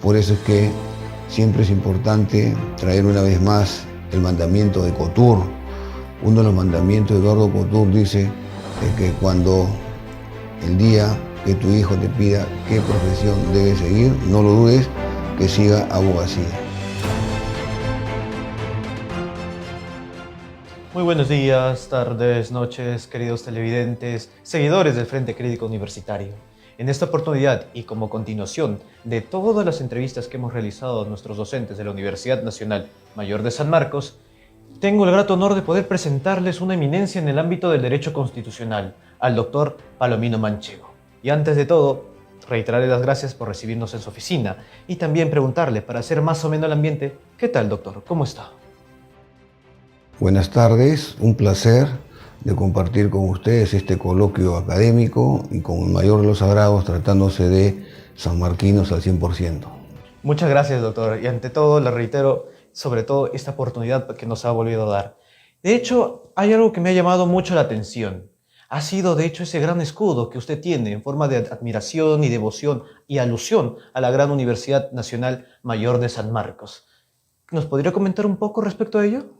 Por eso es que siempre es importante traer una vez más el mandamiento de Couture. Uno de los mandamientos de Eduardo Couture dice que cuando el día que tu hijo te pida qué profesión debe seguir, no lo dudes, que siga abogacía. Muy buenos días, tardes, noches, queridos televidentes, seguidores del Frente Crítico Universitario. En esta oportunidad y como continuación de todas las entrevistas que hemos realizado a nuestros docentes de la Universidad Nacional Mayor de San Marcos, tengo el grato honor de poder presentarles una eminencia en el ámbito del derecho constitucional, al doctor Palomino Manchego. Y antes de todo, reiterarle las gracias por recibirnos en su oficina y también preguntarle, para hacer más o menos el ambiente, ¿qué tal, doctor? ¿Cómo está? Buenas tardes, un placer de compartir con ustedes este coloquio académico y con el mayor de los agrados tratándose de sanmarquinos al 100%. Muchas gracias, doctor. Y ante todo, le reitero, sobre todo, esta oportunidad que nos ha volvido a dar. De hecho, hay algo que me ha llamado mucho la atención. Ha sido, de hecho, ese gran escudo que usted tiene en forma de admiración y devoción y alusión a la gran Universidad Nacional Mayor de San Marcos. ¿Nos podría comentar un poco respecto a ello?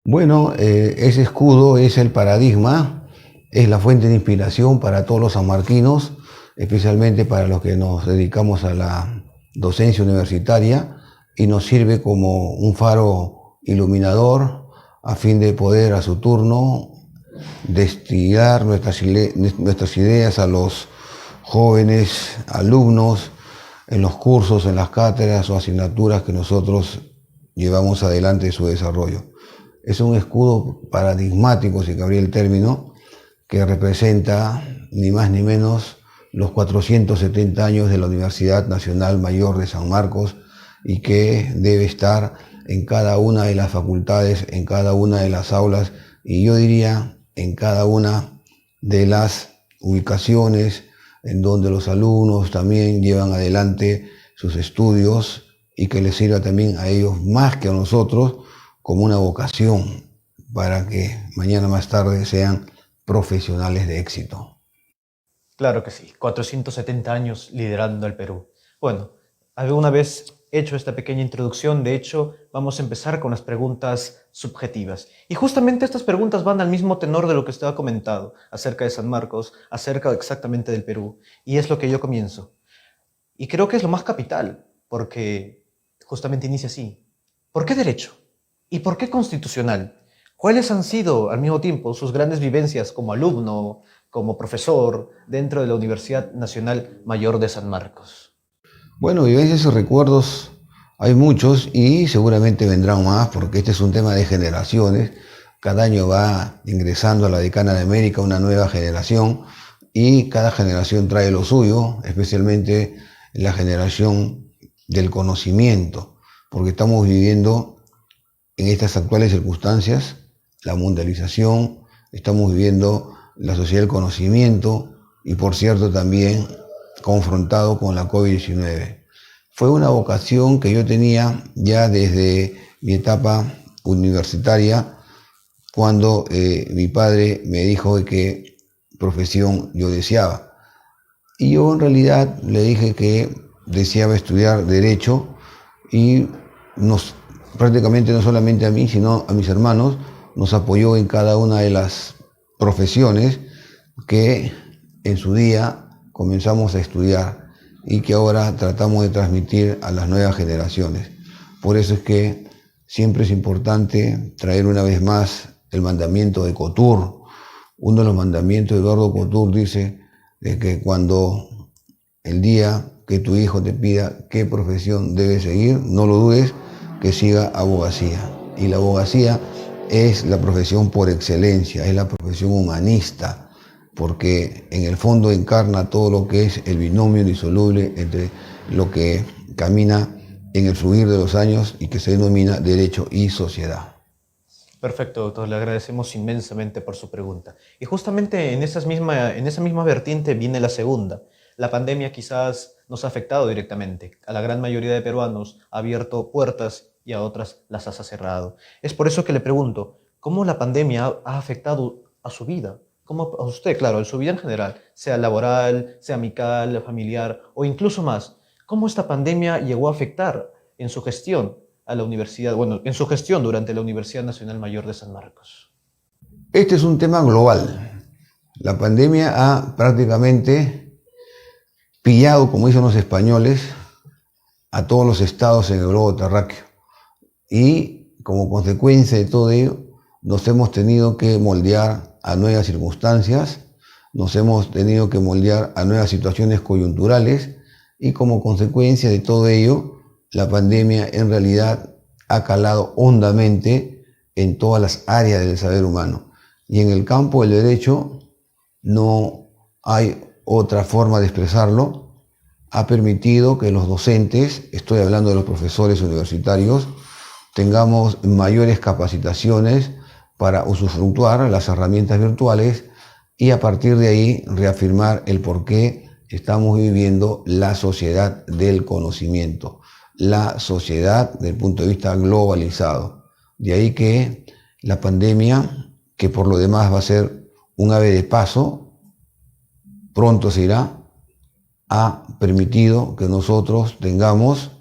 Bueno, ese escudo es el paradigma, es la fuente de inspiración para todos los sanmarquinos, especialmente para los que nos dedicamos a la docencia universitaria, y nos sirve como un faro iluminador a fin de poder a su turno destilar nuestras ideas a los jóvenes alumnos en los cursos, en las cátedras o asignaturas que nosotros llevamos adelante en su desarrollo. Es un escudo paradigmático, si cabría el término, que representa ni más ni menos los 470 años de la Universidad Nacional Mayor de San Marcos y que debe estar en cada una de las facultades, en cada una de las aulas y yo diría en cada una de las ubicaciones en donde los alumnos también llevan adelante sus estudios y que les sirva también a ellos más que a nosotros como una vocación para que mañana más tarde sean profesionales de éxito. Claro que sí, 470 años liderando el Perú. Bueno, alguna vez hecho esta pequeña introducción, de hecho, vamos a empezar con las preguntas subjetivas. Y justamente estas preguntas van al mismo tenor de lo que usted ha comentado acerca de San Marcos, acerca exactamente del Perú. Y es lo que yo comienzo. Y creo que es lo más capital, porque justamente inicia así. ¿Por qué derecho? ¿Y por qué constitucional? ¿Cuáles han sido al mismo tiempo sus grandes vivencias como alumno, como profesor dentro de la Universidad Nacional Mayor de San Marcos? Bueno, vivencias y recuerdos hay muchos y seguramente vendrán más porque este es un tema de generaciones. Cada año va ingresando a la Decana de América una nueva generación y cada generación trae lo suyo, especialmente la generación del conocimiento, porque estamos viviendo en estas actuales circunstancias la mundialización, estamos viviendo la sociedad del conocimiento y por cierto también confrontado con la COVID-19. Fue una vocación que yo tenía ya desde mi etapa universitaria cuando mi padre me dijo qué profesión yo deseaba. Y yo en realidad le dije que deseaba estudiar Derecho y prácticamente no solamente a mí, sino a mis hermanos, nos apoyó en cada una de las profesiones que en su día comenzamos a estudiar y que ahora tratamos de transmitir a las nuevas generaciones. Por eso es que siempre es importante traer una vez más el mandamiento de Couture. Uno de los mandamientos de Eduardo Couture dice que cuando el día que tu hijo te pida qué profesión debe seguir, no lo dudes, que siga abogacía. Y la abogacía es la profesión por excelencia, es la profesión humanista, porque en el fondo encarna todo lo que es el binomio indisoluble entre lo que camina en el fluir de los años y que se denomina derecho y sociedad. Perfecto, doctor. Le agradecemos inmensamente por su pregunta. Y justamente en esa misma vertiente viene la segunda. La pandemia quizás nos ha afectado directamente. A la gran mayoría de peruanos ha abierto puertas y a otras las ha cerrado. Es por eso que le pregunto, ¿cómo la pandemia ha afectado a su vida? ¿Cómo a usted, claro, en su vida en general, sea laboral, sea amical, familiar o incluso más? ¿Cómo esta pandemia llegó a afectar en su gestión a la universidad, bueno, en su gestión durante la Universidad Nacional Mayor de San Marcos? Este es un tema global. La pandemia ha prácticamente pillado, como dicen los españoles, a todos los estados en el globo terráqueo. Y como consecuencia de todo ello, nos hemos tenido que moldear a nuevas circunstancias, nos hemos tenido que moldear a nuevas situaciones coyunturales y como consecuencia de todo ello, la pandemia en realidad ha calado hondamente en todas las áreas del saber humano. Y en el campo del derecho no hay otra forma de expresarlo. Ha permitido que los docentes, estoy hablando de los profesores universitarios, tengamos mayores capacitaciones para usufructuar las herramientas virtuales y a partir de ahí reafirmar el por qué estamos viviendo la sociedad del conocimiento, la sociedad del punto de vista globalizado. De ahí que la pandemia, que por lo demás va a ser un ave de paso, pronto se irá, ha permitido que nosotros tengamos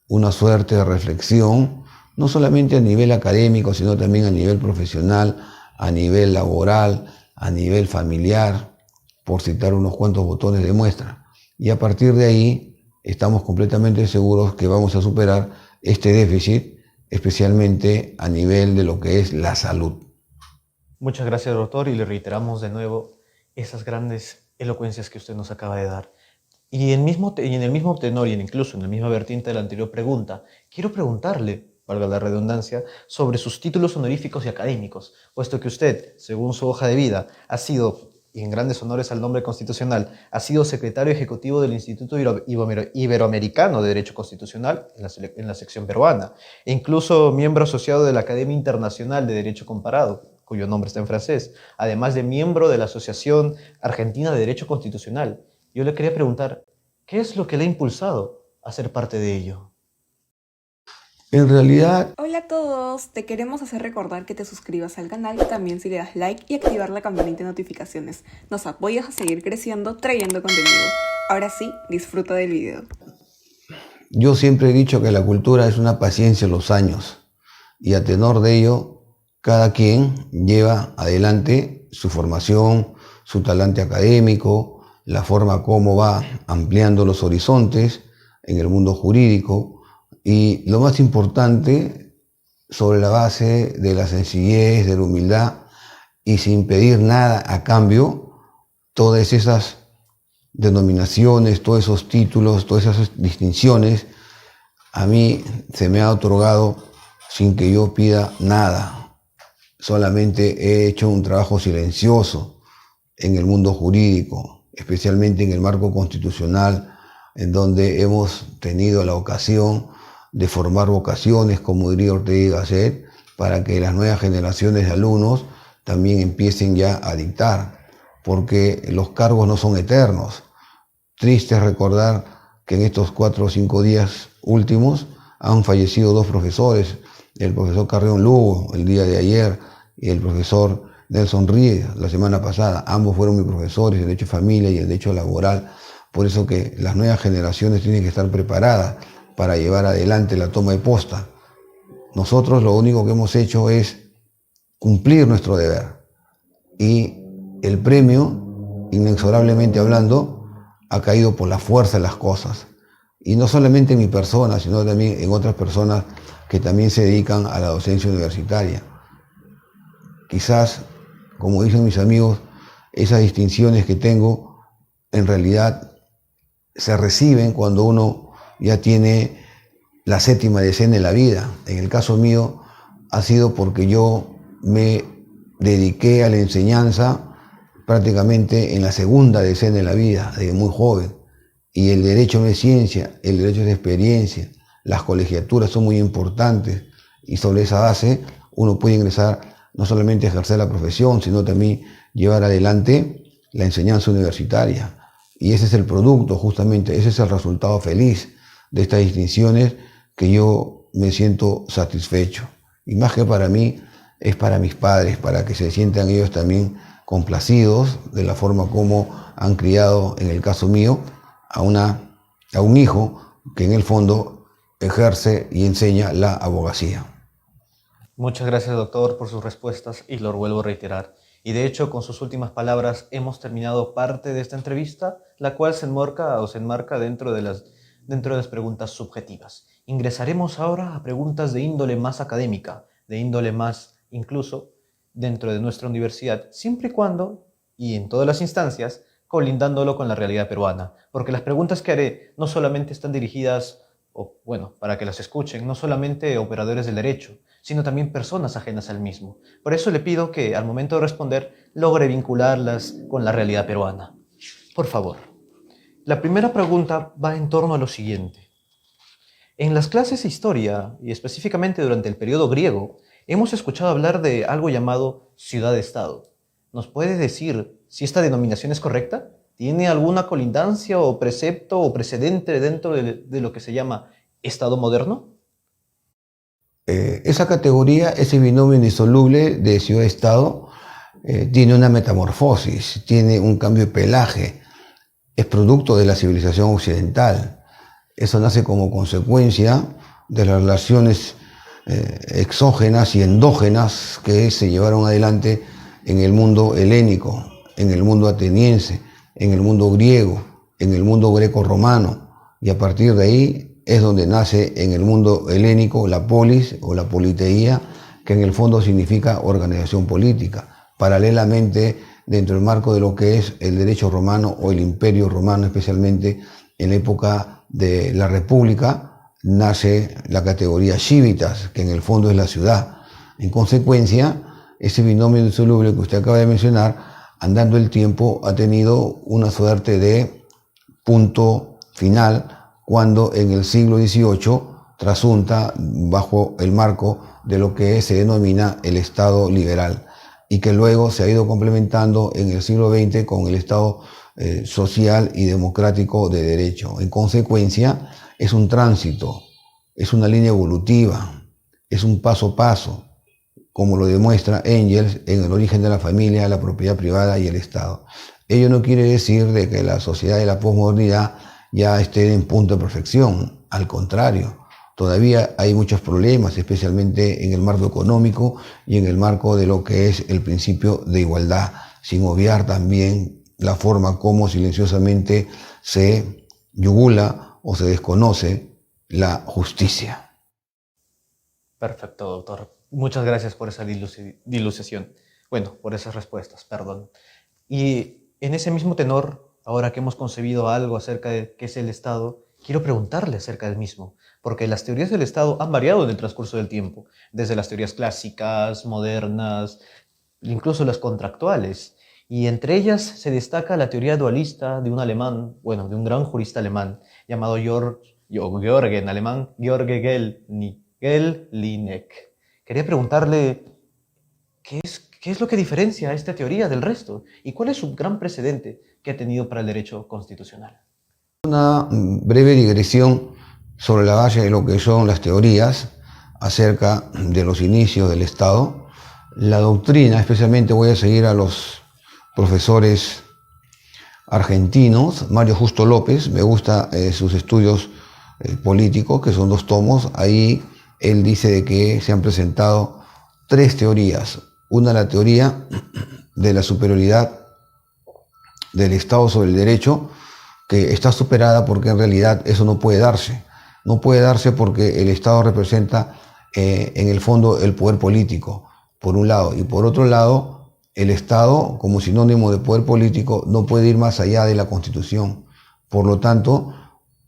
una suerte de reflexión, no solamente a nivel académico, sino también a nivel profesional, a nivel laboral, a nivel familiar, por citar unos cuantos botones de muestra. Y a partir de ahí estamos completamente seguros que vamos a superar este déficit, especialmente a nivel de lo que es la salud. Muchas gracias, doctor, y le reiteramos de nuevo esas grandes elocuencias que usted nos acaba de dar. Y en el mismo tenor y incluso en la misma vertiente de la anterior pregunta, quiero preguntarle, valga la redundancia, sobre sus títulos honoríficos y académicos, puesto que usted, según su hoja de vida, ha sido, y en grandes honores al nombre constitucional, ha sido secretario ejecutivo del Instituto Iberoamericano de Derecho Constitucional en la sección peruana, e incluso miembro asociado de la Academia Internacional de Derecho Comparado, cuyo nombre está en francés, además de miembro de la Asociación Argentina de Derecho Constitucional. Yo le quería preguntar, ¿qué es lo que le ha impulsado a ser parte de ello? En realidad... Hola a todos, te queremos hacer recordar que te suscribas al canal, también si le das like y activar la campanita de notificaciones. Nos apoyas a seguir creciendo trayendo contenido. Ahora sí, disfruta del video. Yo siempre he dicho que la cultura es una paciencia en los años y a tenor de ello, cada quien lleva adelante su formación, su talante académico, la forma como va ampliando los horizontes en el mundo jurídico y lo más importante, sobre la base de la sencillez, de la humildad y sin pedir nada a cambio, todas esas denominaciones, todos esos títulos, todas esas distinciones, a mí se me ha otorgado sin que yo pida nada. Solamente he hecho un trabajo silencioso en el mundo jurídico, especialmente en el marco constitucional, en donde hemos tenido la ocasión de formar vocaciones, como diría Ortega y Gasset, para que las nuevas generaciones de alumnos también empiecen ya a dictar, porque los cargos no son eternos. Triste es recordar que en estos 4 o 5 días últimos han fallecido 2 profesores, el profesor Carrión Lugo el día de ayer y el profesor Nelson Ríez la semana pasada. Ambos fueron mis profesores, el derecho de familia y el derecho laboral. Por eso que las nuevas generaciones tienen que estar preparadas para llevar adelante la toma de posta. Nosotros lo único que hemos hecho es cumplir nuestro deber. Y el premio, inexorablemente hablando, ha caído por la fuerza de las cosas. Y no solamente en mi persona, sino también en otras personas que también se dedican a la docencia universitaria. Quizás, como dicen mis amigos, esas distinciones que tengo en realidad se reciben cuando uno ya tiene la 7ª decena en la vida. En el caso mío ha sido porque yo me dediqué a la enseñanza prácticamente en la 2ª decena de la vida, desde muy joven. Y el derecho no es ciencia, el derecho es experiencia. Las colegiaturas son muy importantes y sobre esa base uno puede ingresar no solamente a ejercer la profesión, sino también llevar adelante la enseñanza universitaria. Y ese es el producto, justamente, ese es el resultado feliz de estas distinciones que yo me siento satisfecho. Y más que para mí, es para mis padres, para que se sientan ellos también complacidos de la forma como han criado, en el caso mío, a un hijo que en el fondo ejerce y enseña la abogacía. Muchas gracias, doctor, por sus respuestas y lo vuelvo a reiterar. Y de hecho, con sus últimas palabras hemos terminado parte de esta entrevista, la cual se enmarca dentro de las preguntas subjetivas. Ingresaremos ahora a preguntas de índole más académica, de índole más incluso dentro de nuestra universidad, siempre y cuando, y en todas las instancias, colindándolo con la realidad peruana. Porque las preguntas que haré no solamente están dirigidas, o bueno, para que las escuchen, no solamente operadores del derecho, sino también personas ajenas al mismo. Por eso le pido que al momento de responder logre vincularlas con la realidad peruana. Por favor. La primera pregunta va en torno a lo siguiente. En las clases de historia, y específicamente durante el periodo griego, hemos escuchado hablar de algo llamado ciudad-estado. ¿Nos puede decir si esta denominación es correcta? ¿Tiene alguna colindancia o precepto o precedente dentro de lo que se llama Estado moderno? Esa categoría, ese binomio indisoluble de ciudad-estado, tiene una metamorfosis, tiene un cambio de pelaje, es producto de la civilización occidental. Eso nace como consecuencia de las relaciones exógenas y endógenas que se llevaron adelante en el mundo helénico, en el mundo ateniense, en el mundo griego, en el mundo greco-romano, y a partir de ahí es donde nace en el mundo helénico la polis o la politeía, que en el fondo significa organización política. Paralelamente, dentro del marco de lo que es el derecho romano o el imperio romano, especialmente en la época de la República, nace la categoría civitas, que en el fondo es la ciudad. En consecuencia, ese binomio indisoluble que usted acaba de mencionar, andando el tiempo, ha tenido una suerte de punto final cuando en el siglo XVIII trasunta bajo el marco de lo que se denomina el Estado liberal y que luego se ha ido complementando en el siglo XX con el Estado social y democrático de derecho. En consecuencia, es un tránsito, es una línea evolutiva, es un paso a paso, como lo demuestra Engels en El origen de la familia, la propiedad privada y el Estado. Ello no quiere decir de que la sociedad de la posmodernidad ya esté en punto de perfección, al contrario, todavía hay muchos problemas, especialmente en el marco económico y en el marco de lo que es el principio de igualdad, sin obviar también la forma como silenciosamente se yugula o se desconoce la justicia. Perfecto, doctor. Muchas gracias por esa dilucidación. Bueno, por esas respuestas, perdón. Y en ese mismo tenor, ahora que hemos concebido algo acerca de qué es el Estado, quiero preguntarle acerca del mismo, porque las teorías del Estado han variado en el transcurso del tiempo, desde las teorías clásicas, modernas, incluso las contractuales, y entre ellas se destaca la teoría dualista de un alemán, bueno, de un gran jurista alemán, llamado George en alemán, George Gell-Lineck. Quería preguntarle, ¿qué es lo que diferencia a esta teoría del resto? ¿Y cuál es su gran precedente que ha tenido para el derecho constitucional? Una breve digresión sobre la base de lo que son las teorías acerca de los inicios del Estado. La doctrina, especialmente voy a seguir a los profesores argentinos, Mario Justo López, me gusta sus estudios políticos, que son 2 tomos. Ahí él dice de que se han presentado 3 teorías. Una, la teoría de la superioridad del Estado sobre el derecho, que está superada porque en realidad eso no puede darse. No puede darse porque el Estado representa en el fondo el poder político, por un lado. Y por otro lado, el Estado, como sinónimo de poder político, no puede ir más allá de la Constitución. Por lo tanto,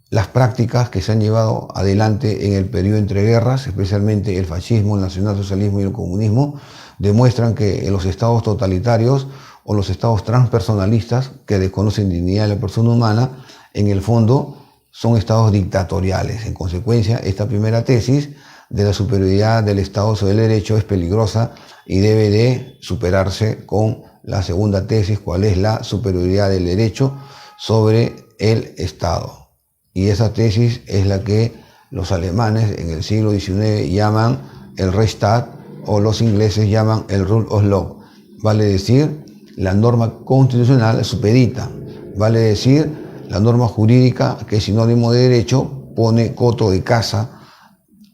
las prácticas que se han llevado adelante en el periodo entre guerras, especialmente el fascismo, el nacionalsocialismo y el comunismo, demuestran que en los estados totalitarios o los estados transpersonalistas, que desconocen dignidad de la persona humana, en el fondo son estados dictatoriales. En consecuencia, esta primera tesis de la superioridad del Estado sobre el derecho es peligrosa y debe de superarse con la segunda tesis, cuál es la superioridad del derecho sobre el Estado. Y esa tesis es la que los alemanes en el siglo XIX llaman el Rechtsstaat o los ingleses llaman el Rule of Law. Vale decir, la norma constitucional supedita, vale decir, la norma jurídica, que es sinónimo de derecho, pone coto de caza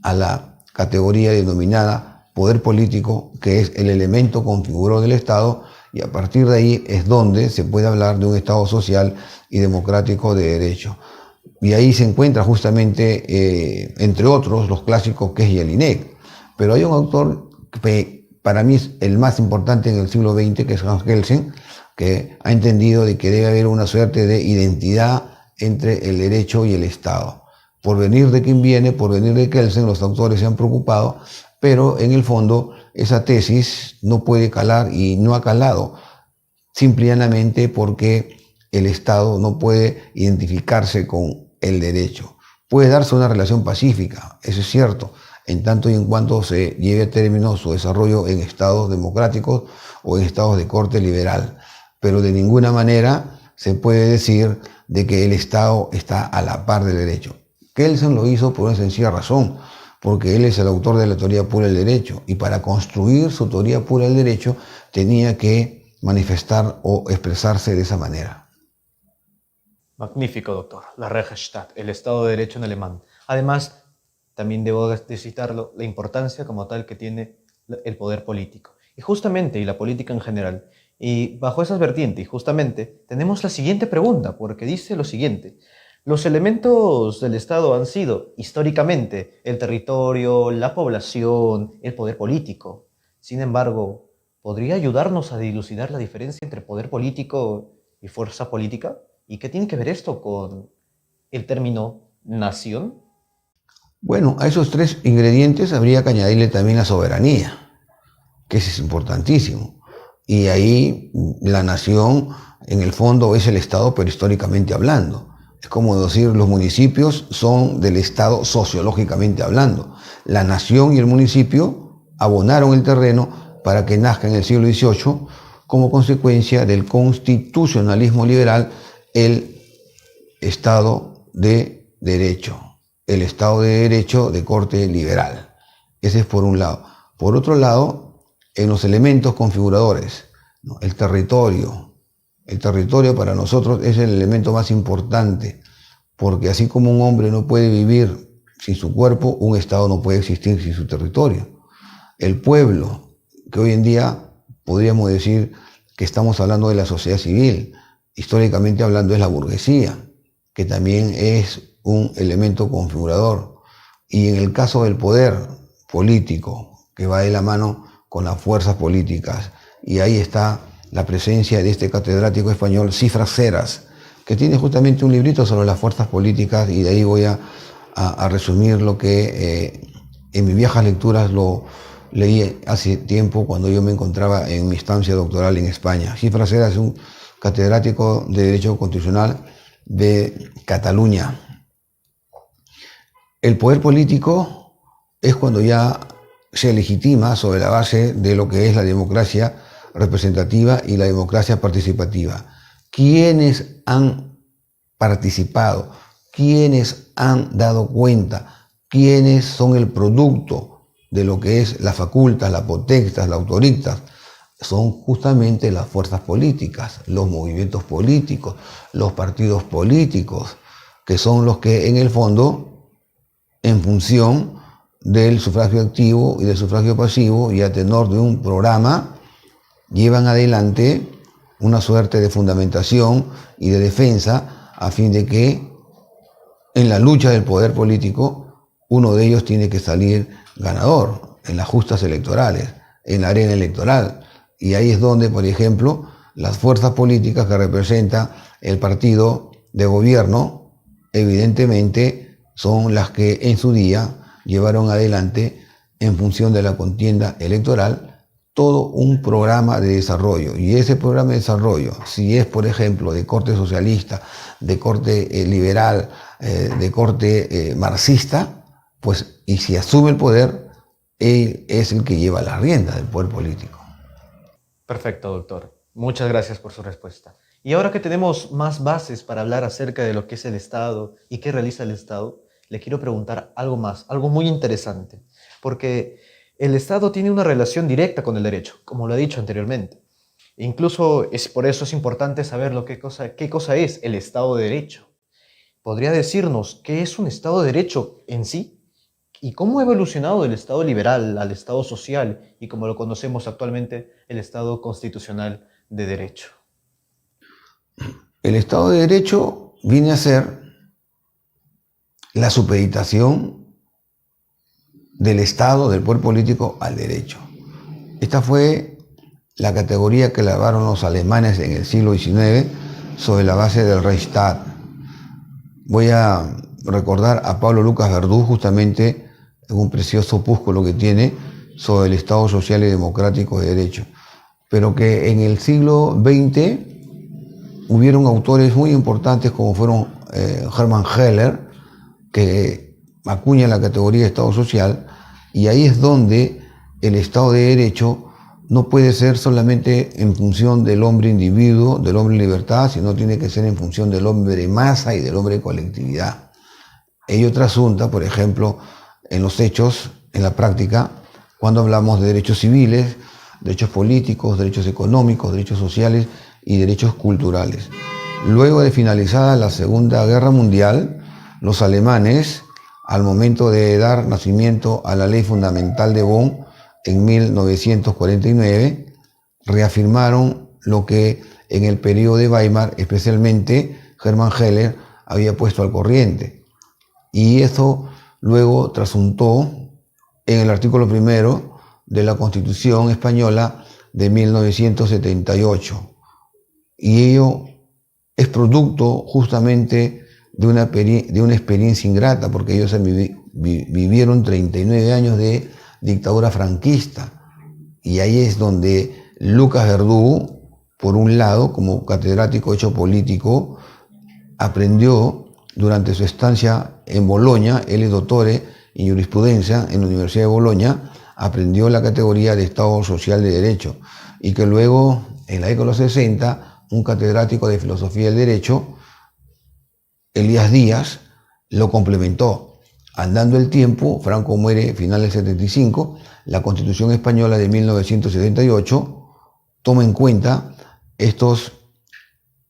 a la categoría denominada poder político, que es el elemento configurador del Estado, y a partir de ahí es donde se puede hablar de un Estado social y democrático de derecho. Y ahí se encuentra justamente, entre otros, los clásicos que es Jelinek. Pero hay un autor que para mí es el más importante en el siglo XX, que es Hans Kelsen, que ha entendido de que debe haber una suerte de identidad entre el derecho y el Estado. Por venir de quien viene, por venir de Kelsen, los autores se han preocupado, pero en el fondo esa tesis no puede calar y no ha calado, simplemente porque el Estado no puede identificarse con el derecho. Puede darse una relación pacífica, eso es cierto, en tanto y en cuanto se lleve a término su desarrollo en estados democráticos o en estados de corte liberal, pero de ninguna manera se puede decir de que el Estado está a la par del derecho. Kelsen lo hizo por una sencilla razón, porque él es el autor de la teoría pura del derecho, y para construir su teoría pura del derecho tenía que manifestar o expresarse de esa manera. Magnífico, doctor. La Rechtsstaat, el Estado de Derecho en alemán. Además, también debo de citarlo, la importancia como tal que tiene el poder político. Y justamente, y la política en general. Y bajo esas vertientes, y justamente, tenemos la siguiente pregunta, porque dice lo siguiente. Los elementos del Estado han sido, históricamente, el territorio, la población, el poder político. Sin embargo, ¿podría ayudarnos a dilucidar la diferencia entre poder político y fuerza política? ¿Y qué tiene que ver esto con el término nación? Bueno, a esos tres ingredientes habría que añadirle también la soberanía, que es importantísimo. Y ahí la nación, en el fondo, es el Estado, pero históricamente hablando. Es como decir, los municipios son del Estado sociológicamente hablando. La nación y el municipio abonaron el terreno para que nazca en el siglo XVIII, como consecuencia del constitucionalismo liberal, el Estado de Derecho. El Estado de Derecho de corte liberal. Ese es por un lado. Por otro lado, en los elementos configuradores, ¿no? El territorio. El territorio para nosotros es el elemento más importante, porque así como un hombre no puede vivir sin su cuerpo, un Estado no puede existir sin su territorio. El pueblo, que hoy en día podríamos decir que estamos hablando de la sociedad civil, históricamente hablando es la burguesía, que también es un elemento configurador. Y en el caso del poder político, que va de la mano con las fuerzas políticas, y ahí está la presencia de este catedrático español, Cifras Seras, que tiene justamente un librito sobre las fuerzas políticas, y de ahí voy a resumir lo que en mis viejas lecturas lo leí hace tiempo cuando yo me encontraba en mi estancia doctoral en España. Cifras Seras es un catedrático de Derecho Constitucional de Cataluña. El poder político es cuando ya se legitima sobre la base de lo que es la democracia representativa y la democracia participativa. ¿Quiénes han participado? ¿Quiénes han dado cuenta? ¿Quiénes son el producto de lo que es la facultas, la potestas, la autoritas? Son justamente las fuerzas políticas, los movimientos políticos, los partidos políticos, que son los que en el fondo, en función del sufragio activo y del sufragio pasivo y a tenor de un programa, llevan adelante una suerte de fundamentación y de defensa a fin de que en la lucha del poder político uno de ellos tiene que salir ganador en las justas electorales, en la arena electoral. Y ahí es donde, por ejemplo, las fuerzas políticas que representa el partido de gobierno, evidentemente son las que en su día llevaron adelante, en función de la contienda electoral, todo un programa de desarrollo. Y ese programa de desarrollo, si es, por ejemplo, de corte socialista, de corte liberal, de corte marxista, pues, y si asume el poder, él es el que lleva la rienda del poder político. Perfecto, doctor. Muchas gracias por su respuesta. Y ahora que tenemos más bases para hablar acerca de lo que es el Estado y qué realiza el Estado, le quiero preguntar algo más, algo muy interesante, porque el Estado tiene una relación directa con el derecho, como lo he dicho anteriormente. Incluso por eso es importante saber qué cosa es el Estado de Derecho. ¿podría decirnos qué es un Estado de Derecho en sí? ¿Y cómo ha evolucionado del Estado liberal al Estado social y como lo conocemos actualmente, el Estado constitucional de derecho? El Estado de Derecho viene a ser la supeditación del Estado, del poder político, al derecho. Esta fue la categoría que elevaron los alemanes en el siglo XIX sobre la base del Reichstag. Voy a recordar a Pablo Lucas Verdú justamente en un precioso opúsculo que tiene sobre el Estado social y democrático de derecho. Pero que en el siglo XX hubieron autores muy importantes como fueron Hermann Heller, que acuña la categoría de Estado social, y ahí es donde el Estado de Derecho no puede ser solamente en función del hombre individuo, del hombre libertad, sino tiene que ser en función del hombre masa y del hombre colectividad. Ello trasunta, por ejemplo, en los hechos, en la práctica, cuando hablamos de derechos civiles, derechos políticos, derechos económicos, derechos sociales y derechos culturales. Luego de finalizada la Segunda Guerra Mundial, los alemanes, al momento de dar nacimiento a la Ley Fundamental de Bonn en 1949, reafirmaron lo que en el periodo de Weimar, especialmente Hermann Heller, había puesto al corriente. Y eso luego trasuntó en el artículo 1 de la Constitución Española de 1978. Y ello es producto justamente de una experiencia ingrata, porque ellos vivieron 39 años de dictadura franquista. Y ahí es donde Lucas Verdú, por un lado, como catedrático hecho político, aprendió durante su estancia en Bolonia, él es dottore en jurisprudencia en la Universidad de Bolonia, aprendió la categoría de Estado Social de Derecho, y que luego, en la década de los 60, un catedrático de Filosofía del Derecho, Elías Díaz, lo complementó. Andando el tiempo, Franco muere a finales del 75, la Constitución Española de 1978 toma en cuenta estos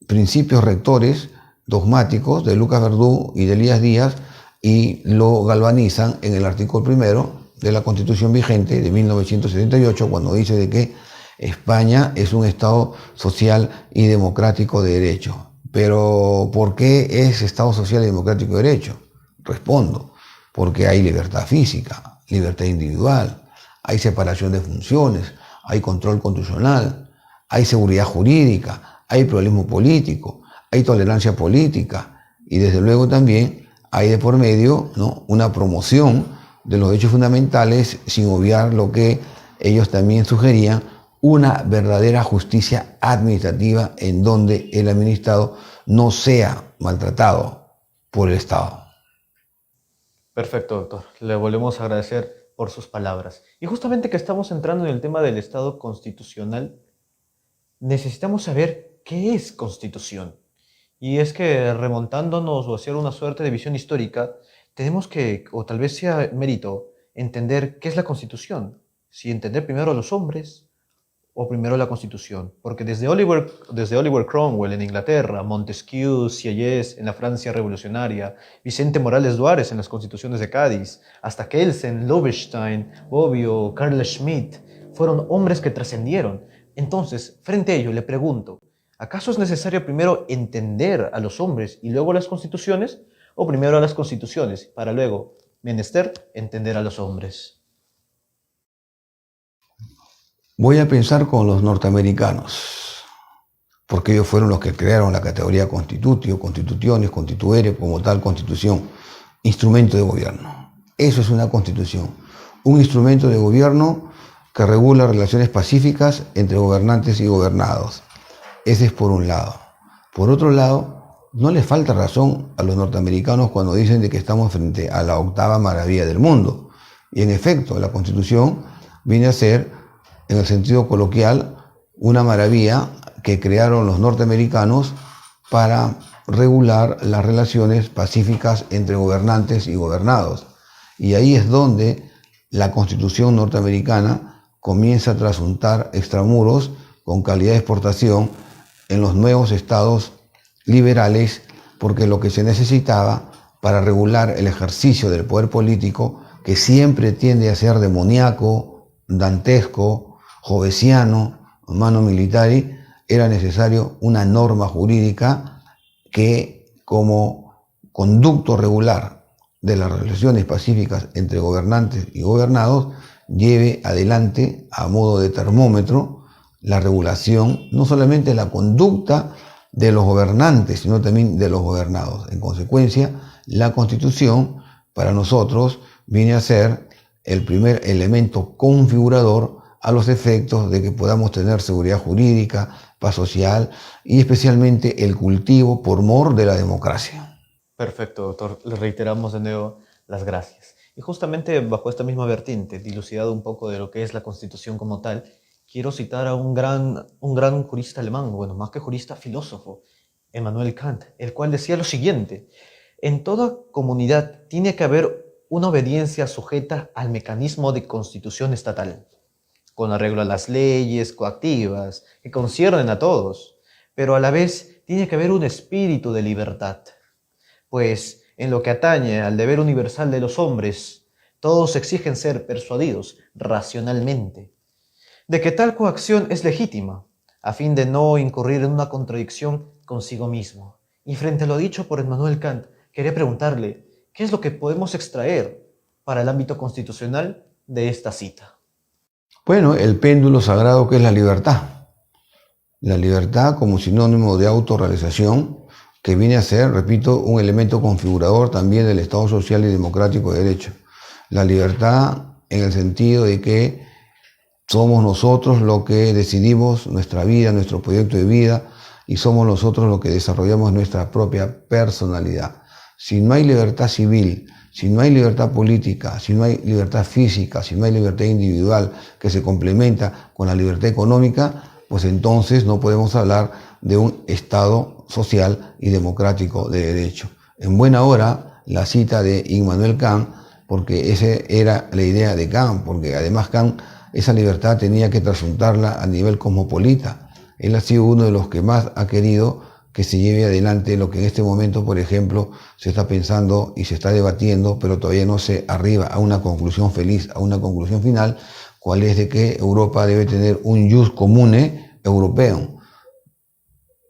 principios rectores dogmáticos de Lucas Verdú y de Elías Díaz y lo galvanizan en el artículo 1 de la Constitución vigente de 1978, cuando dice de que España es un Estado social y democrático de derecho. Pero ¿por qué es Estado social y democrático de derecho? Respondo, porque hay libertad física, libertad individual, hay separación de funciones, hay control constitucional, hay seguridad jurídica, hay pluralismo político, hay tolerancia política y desde luego también hay de por medio, ¿no?, una promoción de los derechos fundamentales sin obviar lo que ellos también sugerían, una verdadera justicia administrativa en donde el administrado no sea maltratado por el Estado. Perfecto, doctor. Le volvemos a agradecer por sus palabras. Y justamente que estamos entrando en el tema del Estado constitucional, necesitamos saber qué es constitución. Y es que remontándonos o hacer una suerte de visión histórica, tenemos que, o tal vez sea mérito, entender qué es la constitución. Si entender primero a los hombres o primero la Constitución, porque desde Oliver Cromwell en Inglaterra, Montesquieu, Sieyès en la Francia revolucionaria, Vicente Morales Duárez en las Constituciones de Cádiz, hasta Kelsen, Lobenstein, Bobbio, Carl Schmitt, fueron hombres que trascendieron. Entonces, frente a ello, le pregunto, ¿acaso es necesario primero entender a los hombres y luego las constituciones? ¿O primero a las constituciones para luego, menester, entender a los hombres? Voy a pensar con los norteamericanos, porque ellos fueron los que crearon la categoría constitutio, constituciones, constituere, como tal constitución, instrumento de gobierno. Eso es una constitución, un instrumento de gobierno que regula relaciones pacíficas entre gobernantes y gobernados. Ese es por un lado. Por otro lado, no les falta razón a los norteamericanos cuando dicen de que estamos frente a la octava maravilla del mundo. Y en efecto, la Constitución viene a ser, en el sentido coloquial, una maravilla que crearon los norteamericanos para regular las relaciones pacíficas entre gobernantes y gobernados. Y ahí es donde la Constitución norteamericana comienza a trasuntar extramuros con calidad de exportación en los nuevos estados liberales, porque lo que se necesitaba para regular el ejercicio del poder político, que siempre tiende a ser demoníaco, dantesco, jovesiano, mano militari, era necesario una norma jurídica que, como conducto regular de las relaciones pacíficas entre gobernantes y gobernados, lleve adelante, a modo de termómetro, la regulación, no solamente de la conducta de los gobernantes, sino también de los gobernados. En consecuencia, la Constitución, para nosotros, viene a ser el primer elemento configurador a los efectos de que podamos tener seguridad jurídica, paz social y especialmente el cultivo por mor de la democracia. Perfecto, doctor. Le reiteramos de nuevo las gracias. Y justamente bajo esta misma vertiente, dilucidado un poco de lo que es la Constitución como tal, quiero citar a un gran jurista alemán, bueno, más que jurista, filósofo, Immanuel Kant, el cual decía lo siguiente: en toda comunidad tiene que haber una obediencia sujeta al mecanismo de constitución estatal, con arreglo a las leyes coactivas que conciernen a todos, pero a la vez tiene que haber un espíritu de libertad, pues en lo que atañe al deber universal de los hombres, todos exigen ser persuadidos racionalmente de que tal coacción es legítima, a fin de no incurrir en una contradicción consigo mismo. Y frente a lo dicho por Immanuel Kant, quería preguntarle, ¿qué es lo que podemos extraer para el ámbito constitucional de esta cita? Bueno, el péndulo sagrado que es la libertad. La libertad como sinónimo de autorrealización, que viene a ser, repito, un elemento configurador también del Estado social y democrático de derecho. La libertad en el sentido de que somos nosotros los que decidimos nuestra vida, nuestro proyecto de vida, y somos nosotros los que desarrollamos nuestra propia personalidad. Si no hay libertad civil, si no hay libertad política, si no hay libertad física, si no hay libertad individual que se complementa con la libertad económica, pues entonces no podemos hablar de un Estado social y democrático de derecho. En buena hora la cita de Immanuel Kant, porque esa era la idea de Kant, porque además Kant esa libertad tenía que trasuntarla a nivel cosmopolita. Él ha sido uno de los que más ha querido que se lleve adelante lo que en este momento, por ejemplo, se está pensando y se está debatiendo, pero todavía no se arriba a una conclusión feliz, a una conclusión final, cuál es de que Europa debe tener un jus commune europeo.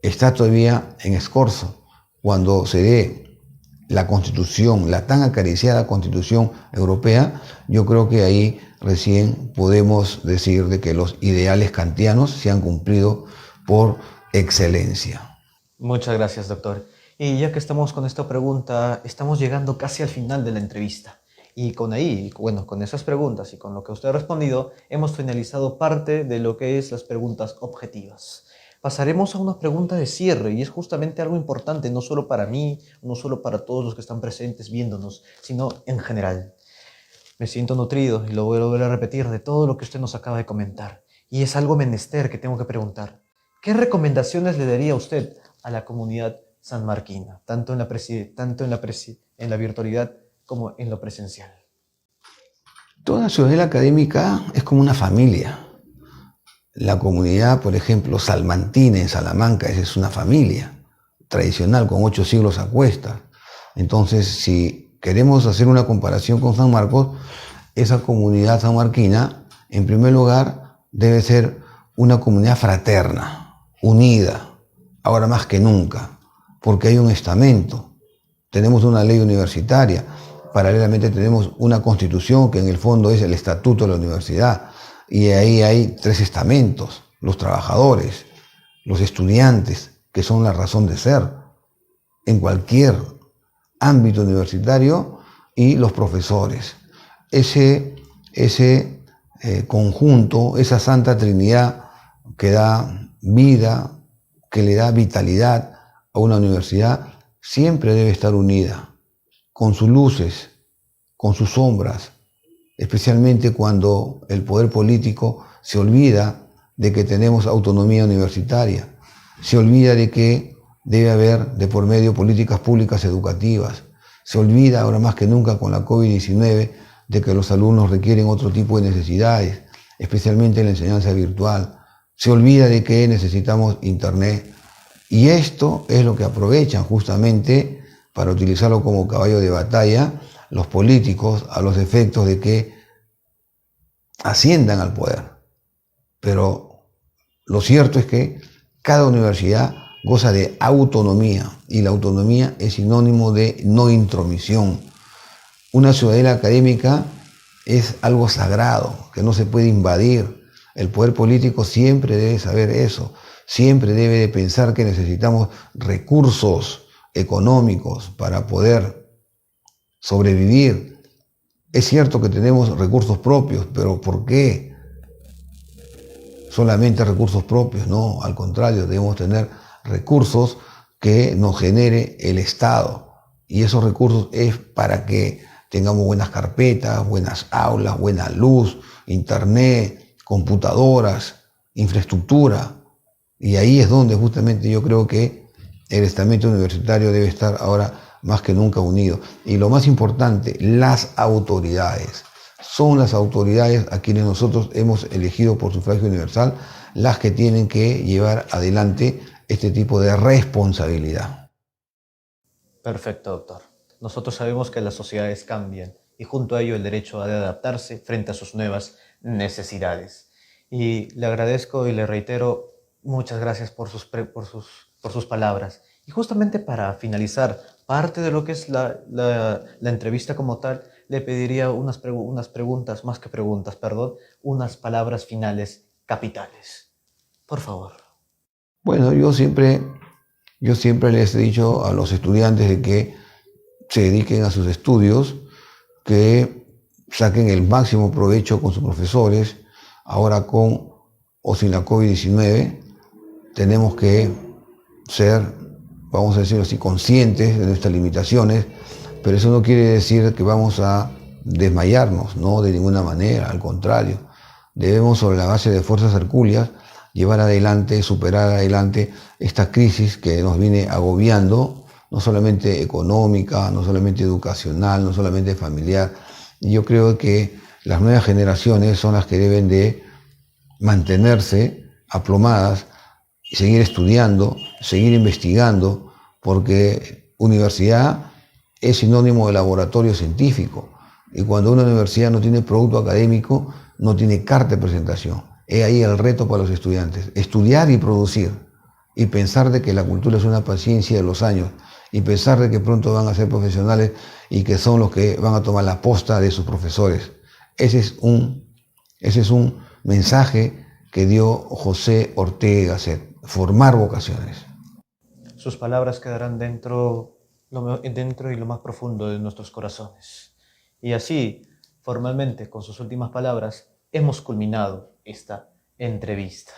Está todavía en escorzo. Cuando se dé la Constitución, la tan acariciada Constitución Europea, yo creo que ahí recién podemos decir de que los ideales kantianos se han cumplido por excelencia. Muchas gracias, doctor. Y ya que estamos con esta pregunta, estamos llegando casi al final de la entrevista. Y con esas preguntas y con lo que usted ha respondido, hemos finalizado parte de lo que es las preguntas objetivas. Pasaremos a una pregunta de cierre, y es justamente algo importante, no solo para mí, no solo para todos los que están presentes viéndonos, sino en general. Me siento nutrido, y lo voy a volver a repetir, de todo lo que usted nos acaba de comentar. Y es algo menester que tengo que preguntar. ¿Qué recomendaciones le daría usted a la comunidad sanmarquina, tanto en la virtualidad como en lo presencial? Toda ciudadela académica es como una familia. La comunidad, por ejemplo, salmantina en Salamanca, esa es una familia tradicional con 8 siglos a cuestas. Entonces, si queremos hacer una comparación con San Marcos, esa comunidad sanmarquina, en primer lugar, debe ser una comunidad fraterna, unida, ahora más que nunca, porque hay un estamento, tenemos una ley universitaria, paralelamente tenemos una constitución que en el fondo es el estatuto de la universidad, y ahí hay 3 estamentos: los trabajadores, los estudiantes, que son la razón de ser en cualquier ámbito universitario, y los profesores. Ese conjunto, esa santa trinidad que da vida, que le da vitalidad a una universidad, siempre debe estar unida, con sus luces, con sus sombras, especialmente cuando el poder político se olvida de que tenemos autonomía universitaria, se olvida de que debe haber de por medio políticas públicas educativas, se olvida ahora más que nunca con la COVID-19 de que los alumnos requieren otro tipo de necesidades, especialmente en la enseñanza virtual, se olvida de que necesitamos internet, Y esto es lo que aprovechan justamente para utilizarlo como caballo de batalla los políticos a los efectos de que asciendan al poder. Pero lo cierto es que cada universidad goza de autonomía y la autonomía es sinónimo de no intromisión. Una ciudadanía académica es algo sagrado que no se puede invadir. El poder político siempre debe saber eso, siempre debe de pensar que necesitamos recursos económicos para poder sobrevivir. Es cierto que tenemos recursos propios, pero ¿por qué solamente recursos propios? No, al contrario, debemos tener recursos que nos genere el Estado. Y esos recursos es para que tengamos buenas carpetas, buenas aulas, buena luz, internet, computadoras, infraestructura. Y ahí es donde justamente yo creo que el estamento universitario debe estar ahora más que nunca unido. Y lo más importante, las autoridades. Son las autoridades a quienes nosotros hemos elegido por sufragio universal las que tienen que llevar adelante este tipo de responsabilidad. Perfecto, doctor. Nosotros sabemos que las sociedades cambian y junto a ello el derecho ha de adaptarse frente a sus nuevas necesidades. Y le agradezco y le reitero muchas gracias por sus palabras. Y justamente para finalizar parte de lo que es la entrevista como tal, le pediría unas preguntas, más que preguntas, perdón, unas palabras finales capitales. Por favor. Bueno, yo siempre les he dicho a los estudiantes de que se dediquen a sus estudios, que saquen el máximo provecho con sus profesores. Ahora con o sin la COVID-19 tenemos que ser, vamos a decirlo así, conscientes de nuestras limitaciones, pero eso no quiere decir que vamos a desmayarnos, no, de ninguna manera, al contrario. Debemos, sobre la base de fuerzas hercúleas, llevar adelante, superar adelante esta crisis que nos viene agobiando, no solamente económica, no solamente educacional, no solamente familiar. Y yo creo que las nuevas generaciones son las que deben de mantenerse aplomadas, seguir estudiando, seguir investigando, porque universidad es sinónimo de laboratorio científico. Y cuando una universidad no tiene producto académico, no tiene carta de presentación. Es ahí el reto para los estudiantes, estudiar y producir, y pensar de que la cultura es una paciencia de los años, y pensar de que pronto van a ser profesionales y que son los que van a tomar la posta de sus profesores. Ese es un mensaje que dio José Ortega y Gasset, formar vocaciones. Sus palabras quedarán dentro y lo más profundo de nuestros corazones. Y así, formalmente, con sus últimas palabras, hemos culminado esta entrevista.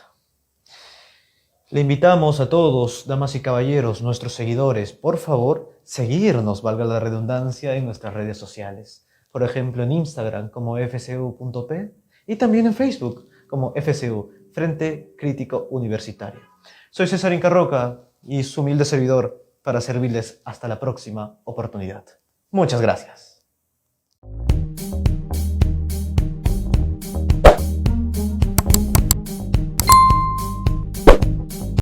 Le invitamos a todos, damas y caballeros, nuestros seguidores, por favor, seguirnos, valga la redundancia, en nuestras redes sociales. Por ejemplo, en Instagram como fcu.p y también en Facebook como FCU, Frente Crítico Universitario. Soy César Incarroca y su humilde servidor para servirles hasta la próxima oportunidad. Muchas gracias.